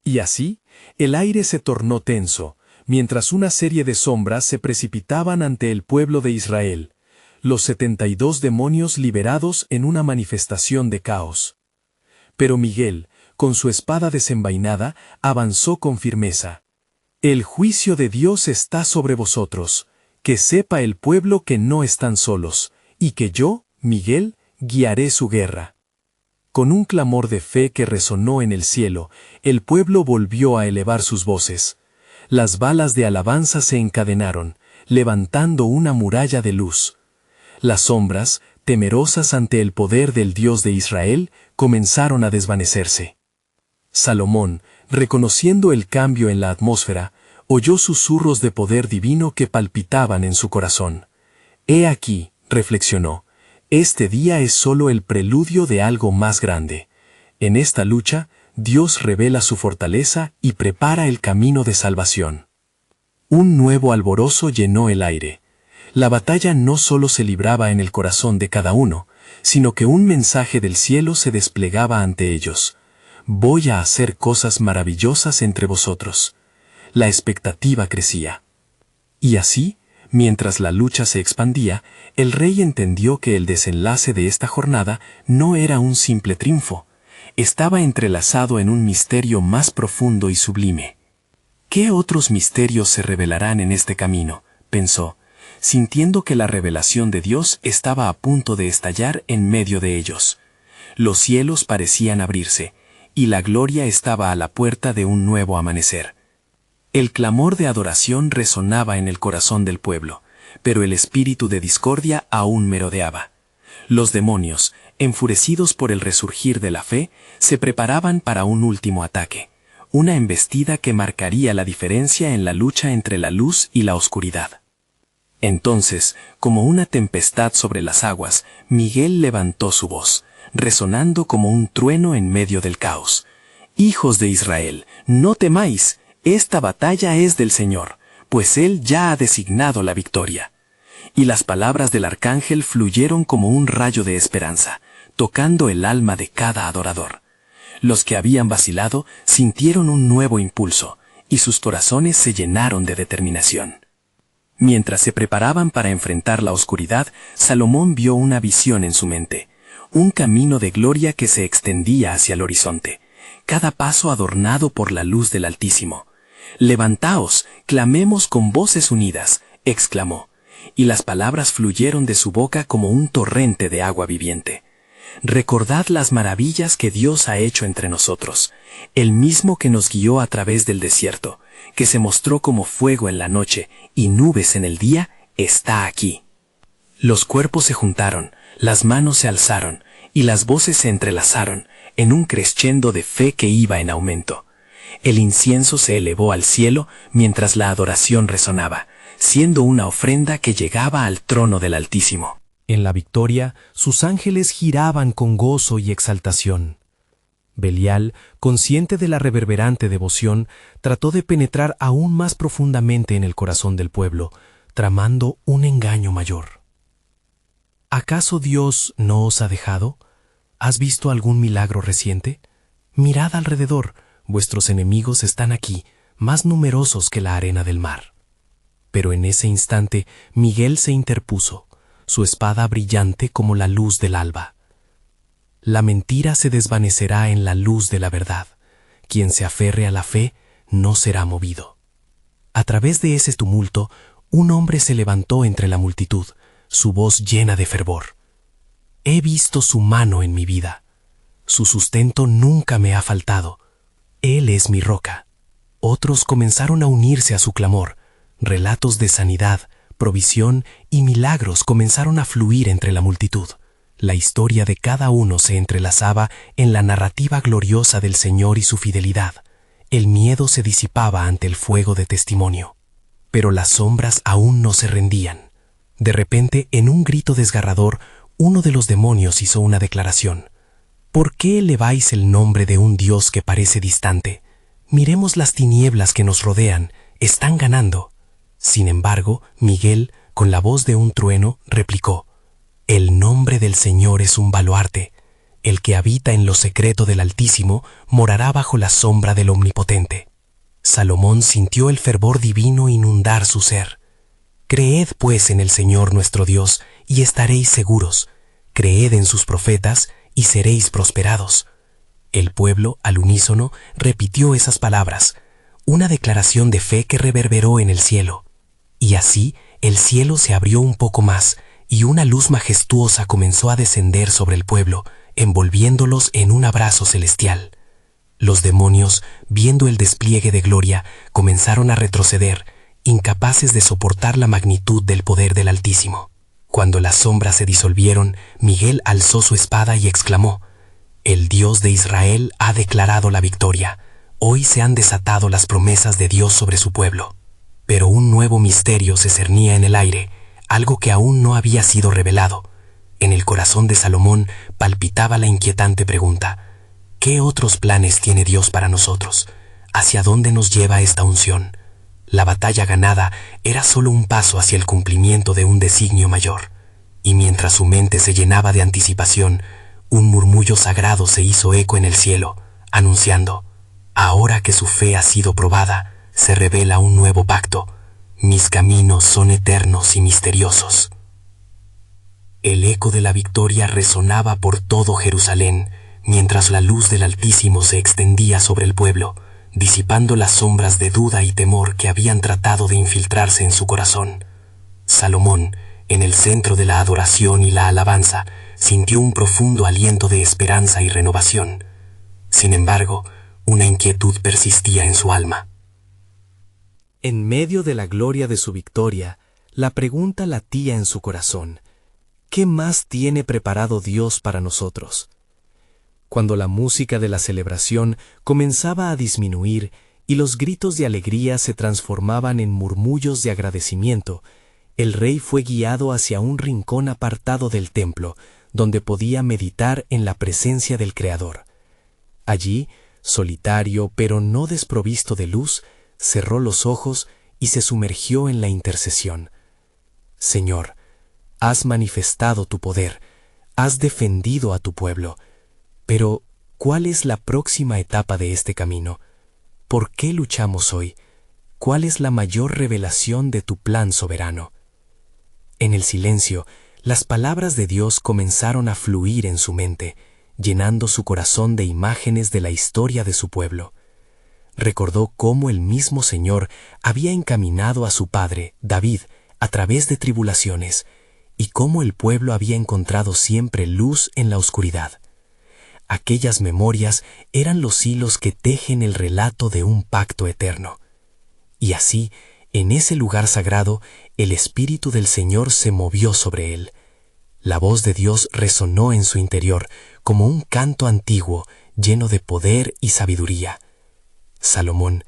Y así, el aire se tornó tenso, mientras una serie de sombras se precipitaban ante el pueblo de Israel, los 72 demonios liberados en una manifestación de caos. Pero Miguel, con su espada desenvainada, avanzó con firmeza. «El juicio de Dios está sobre vosotros, que sepa el pueblo que no están solos, y que yo, Miguel, guiaré su guerra». Con un clamor de fe que resonó en el cielo, el pueblo volvió a elevar sus voces. Las balas de alabanza se encadenaron, levantando una muralla de luz. Las sombras, temerosas ante el poder del Dios de Israel, comenzaron a desvanecerse. Salomón, reconociendo el cambio en la atmósfera, oyó susurros de poder divino que palpitaban en su corazón. «He aquí», reflexionó, «este día es solo el preludio de algo más grande. En esta lucha, Dios revela su fortaleza y prepara el camino de salvación». Un nuevo alborozo llenó el aire. La batalla no solo se libraba en el corazón de cada uno, sino que un mensaje del cielo se desplegaba ante ellos. «Voy a hacer cosas maravillosas entre vosotros». La expectativa crecía. Y así, mientras la lucha se expandía, el rey entendió que el desenlace de esta jornada no era un simple triunfo, estaba entrelazado en un misterio más profundo y sublime. «¿Qué otros misterios se revelarán en este camino?», pensó, sintiendo que la revelación de Dios estaba a punto de estallar en medio de ellos. Los cielos parecían abrirse, y la gloria estaba a la puerta de un nuevo amanecer. El clamor de adoración resonaba en el corazón del pueblo, pero el espíritu de discordia aún merodeaba. Los demonios, enfurecidos por el resurgir de la fe, se preparaban para un último ataque, una embestida que marcaría la diferencia en la lucha entre la luz y la oscuridad. Entonces, como una tempestad sobre las aguas, Miguel levantó su voz, resonando como un trueno en medio del caos. «Hijos de Israel, no temáis, esta batalla es del Señor, pues Él ya ha designado la victoria». Y las palabras del arcángel fluyeron como un rayo de esperanza. tocando el alma de cada adorador. Los que habían vacilado sintieron un nuevo impulso, y sus corazones se llenaron de determinación. Mientras se preparaban para enfrentar la oscuridad, Salomón vio una visión en su mente, un camino de gloria que se extendía hacia el horizonte, cada paso adornado por la luz del Altísimo. «Levantaos, clamemos con voces unidas», exclamó, y las palabras fluyeron de su boca como un torrente de agua viviente. «Recordad las maravillas que Dios ha hecho entre nosotros, el mismo que nos guió a través del desierto, que se mostró como fuego en la noche y nubes en el día, está aquí». Los cuerpos se juntaron, las manos se alzaron, y las voces se entrelazaron en un crescendo de fe que iba en aumento. El incienso se elevó al cielo mientras la adoración resonaba, siendo una ofrenda que llegaba al trono del Altísimo. En la victoria, sus ángeles giraban con gozo y exaltación. Belial, consciente de la reverberante devoción, trató de penetrar aún más profundamente en el corazón del pueblo, tramando un engaño mayor. ¿Acaso Dios no os ha dejado? ¿Has visto algún milagro reciente? Mirad alrededor, vuestros enemigos están aquí, más numerosos que la arena del mar. Pero en ese instante Miguel se interpuso, su espada brillante como la luz del alba. La mentira se desvanecerá en la luz de la verdad. Quien se aferre a la fe no será movido. A través de ese tumulto, un hombre se levantó entre la multitud, su voz llena de fervor. He visto su mano en mi vida. Su sustento nunca me ha faltado. Él es mi roca. Otros comenzaron a unirse a su clamor. Relatos de sanidad, provisión y milagros comenzaron a fluir entre la multitud. La historia de cada uno se entrelazaba en la narrativa gloriosa del Señor y su fidelidad. El miedo se disipaba ante el fuego de testimonio. Pero las sombras aún no se rendían. De repente, en un grito desgarrador, uno de los demonios hizo una declaración. ¿Por qué eleváis el nombre de un Dios que parece distante? Miremos las tinieblas que nos rodean, están ganando. Sin embargo, Miguel, con la voz de un trueno, replicó: «El nombre del Señor es un baluarte. El que habita en lo secreto del Altísimo morará bajo la sombra del Omnipotente». Salomón sintió el fervor divino inundar su ser. «Creed pues en el Señor nuestro Dios, y estaréis seguros. Creed en sus profetas, y seréis prosperados». El pueblo, al unísono, repitió esas palabras, una declaración de fe que reverberó en el cielo. Y así, el cielo se abrió un poco más, y una luz majestuosa comenzó a descender sobre el pueblo, envolviéndolos en un abrazo celestial. Los demonios, viendo el despliegue de gloria, comenzaron a retroceder, incapaces de soportar la magnitud del poder del Altísimo. Cuando las sombras se disolvieron, Miguel alzó su espada y exclamó: «El Dios de Israel ha declarado la victoria. Hoy se han desatado las promesas de Dios sobre su pueblo». Pero un nuevo misterio se cernía en el aire, algo que aún no había sido revelado. En el corazón de Salomón palpitaba la inquietante pregunta: ¿qué otros planes tiene Dios para nosotros? ¿Hacia dónde nos lleva esta unción? La batalla ganada era solo un paso hacia el cumplimiento de un designio mayor. Y mientras su mente se llenaba de anticipación, un murmullo sagrado se hizo eco en el cielo, anunciando: ahora que su fe ha sido probada, se revela un nuevo pacto. Mis caminos son eternos y misteriosos. El eco de la victoria resonaba por todo Jerusalén, mientras la luz del Altísimo se extendía sobre el pueblo, disipando las sombras de duda y temor que habían tratado de infiltrarse en su corazón. Salomón, en el centro de la adoración y la alabanza, sintió un profundo aliento de esperanza y renovación. Sin embargo, una inquietud persistía en su alma. En medio de la gloria de su victoria, la pregunta latía en su corazón: ¿qué más tiene preparado Dios para nosotros? Cuando la música de la celebración comenzaba a disminuir y los gritos de alegría se transformaban en murmullos de agradecimiento, el rey fue guiado hacia un rincón apartado del templo, donde podía meditar en la presencia del Creador. Allí, solitario pero no desprovisto de luz, cerró los ojos y se sumergió en la intercesión. Señor, has manifestado tu poder, Has defendido a tu pueblo. Pero, ¿cuál es la próxima etapa de este camino? ¿Por qué luchamos hoy? ¿Cuál es la mayor revelación de tu plan soberano? En el silencio, las palabras de Dios comenzaron a fluir en su mente, llenando su corazón de imágenes de la historia de su pueblo. Recordó cómo el mismo Señor había encaminado a su padre, David, a través de tribulaciones, y cómo el pueblo había encontrado siempre luz en la oscuridad. Aquellas memorias eran los hilos que tejen el relato de un pacto eterno. Y así, en ese lugar sagrado, el Espíritu del Señor se movió sobre él. La voz de Dios resonó en su interior como un canto antiguo lleno de poder y sabiduría. Salomón,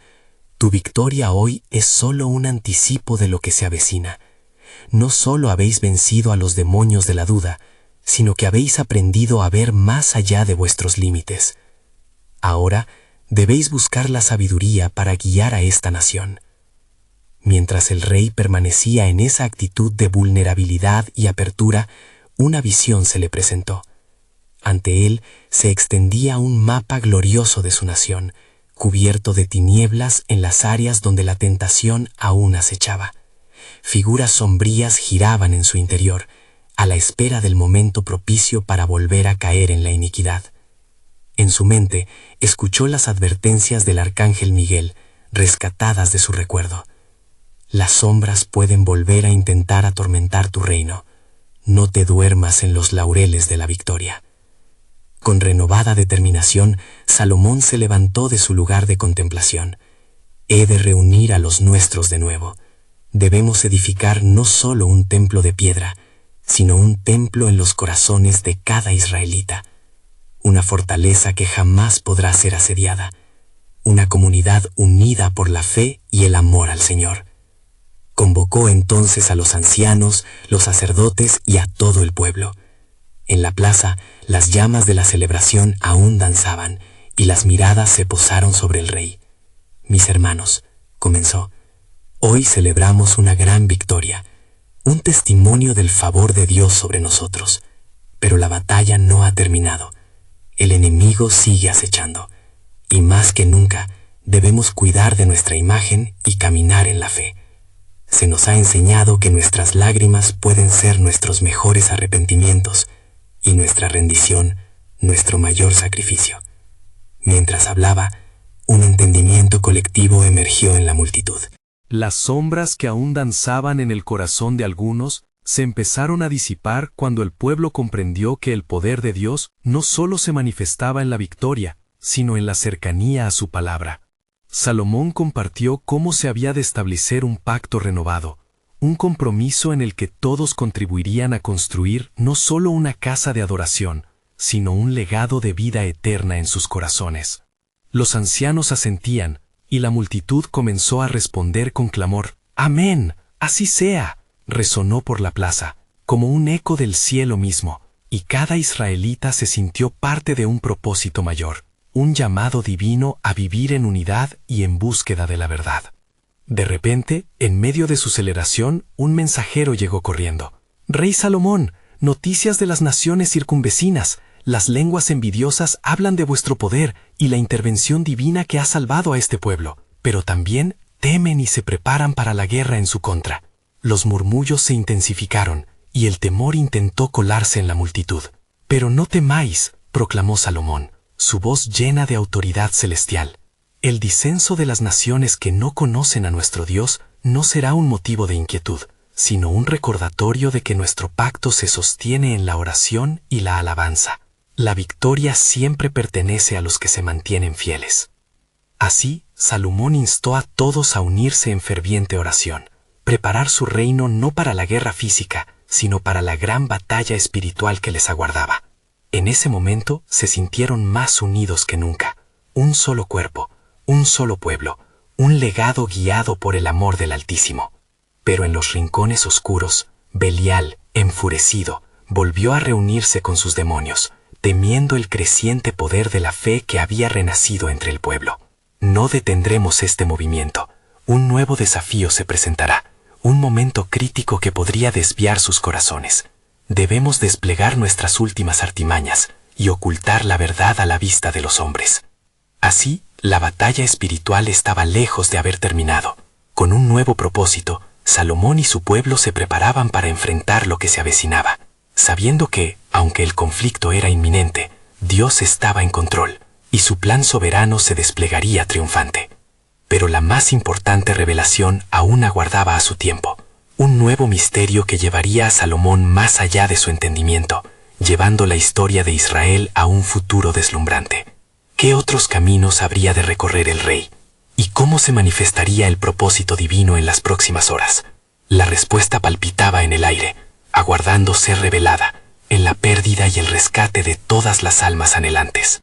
tu victoria hoy es solo un anticipo de lo que se avecina. No solo habéis vencido a los demonios de la duda, sino que habéis aprendido a ver más allá de vuestros límites. Ahora debéis buscar la sabiduría para guiar a esta nación. Mientras el rey permanecía en esa actitud de vulnerabilidad y apertura, una visión se le presentó. Ante él se extendía un mapa glorioso de su nación, cubierto de tinieblas en las áreas donde la tentación aún acechaba. Figuras sombrías giraban en su interior, a la espera del momento propicio para volver a caer en la iniquidad. En su mente escuchó las advertencias del arcángel Miguel, rescatadas de su recuerdo. Las sombras pueden volver a intentar atormentar tu reino. No te duermas en los laureles de la victoria. Con renovada determinación, Salomón se levantó de su lugar de contemplación. He de reunir a los nuestros de nuevo. Debemos edificar no solo un templo de piedra, sino un templo en los corazones de cada israelita. Una fortaleza que jamás podrá ser asediada. Una comunidad unida por la fe y el amor al Señor. Convocó entonces a los ancianos, los sacerdotes y a todo el pueblo. En la plaza, las llamas de la celebración aún danzaban, y las miradas se posaron sobre el rey. Mis hermanos, comenzó, hoy celebramos una gran victoria, un testimonio del favor de Dios sobre nosotros. Pero la batalla no ha terminado. El enemigo sigue acechando, y más que nunca debemos cuidar de nuestra imagen y caminar en la fe. Se nos ha enseñado que nuestras lágrimas pueden ser nuestros mejores arrepentimientos y nuestra rendición nuestro mayor sacrificio. Mientras hablaba, un entendimiento colectivo emergió en la multitud. Las sombras que aún danzaban en el corazón de algunos se empezaron a disipar cuando el pueblo comprendió que el poder de Dios no solo se manifestaba en la victoria, sino en la cercanía a su palabra. Salomón compartió cómo se había de establecer un pacto renovado, un compromiso en el que todos contribuirían a construir no solo una casa de adoración, sino un legado de vida eterna en sus corazones. Los ancianos asentían, y la multitud comenzó a responder con clamor. «Amén, así sea», resonó por la plaza, como un eco del cielo mismo, y cada israelita se sintió parte de un propósito mayor, un llamado divino a vivir en unidad y en búsqueda de la verdad. De repente, en medio de su celebración, un mensajero llegó corriendo. «Rey Salomón, noticias de las naciones circunvecinas. Las lenguas envidiosas hablan de vuestro poder y la intervención divina que ha salvado a este pueblo, pero también temen y se preparan para la guerra en su contra». Los murmullos se intensificaron y el temor intentó colarse en la multitud. «Pero no temáis», proclamó Salomón, su voz llena de autoridad celestial. «El disenso de las naciones que no conocen a nuestro Dios no será un motivo de inquietud, sino un recordatorio de que nuestro pacto se sostiene en la oración y la alabanza. La victoria siempre pertenece a los que se mantienen fieles». Así, Salomón instó a todos a unirse en ferviente oración, preparar su reino no para la guerra física, sino para la gran batalla espiritual que les aguardaba. En ese momento se sintieron más unidos que nunca, un solo cuerpo, un solo pueblo, un legado guiado por el amor del Altísimo. Pero en los rincones oscuros, Belial, enfurecido, volvió a reunirse con sus demonios, temiendo el creciente poder de la fe que había renacido entre el pueblo. No detendremos este movimiento. Un nuevo desafío se presentará, un momento crítico que podría desviar sus corazones. debemos desplegar nuestras últimas artimañas y ocultar la verdad a la vista de los hombres. Así, la batalla espiritual estaba lejos de haber terminado. Con un nuevo propósito, Salomón y su pueblo se preparaban para enfrentar lo que se avecinaba, sabiendo que, aunque el conflicto era inminente, Dios estaba en control, y su plan soberano se desplegaría triunfante. Pero la más importante revelación aún aguardaba a su tiempo, un nuevo misterio que llevaría a Salomón más allá de su entendimiento, llevando la historia de Israel a un futuro deslumbrante. ¿Qué otros caminos habría de recorrer el rey? ¿Y cómo se manifestaría el propósito divino en las próximas horas? La respuesta palpitaba en el aire, aguardando ser revelada, en la pérdida y el rescate de todas las almas anhelantes.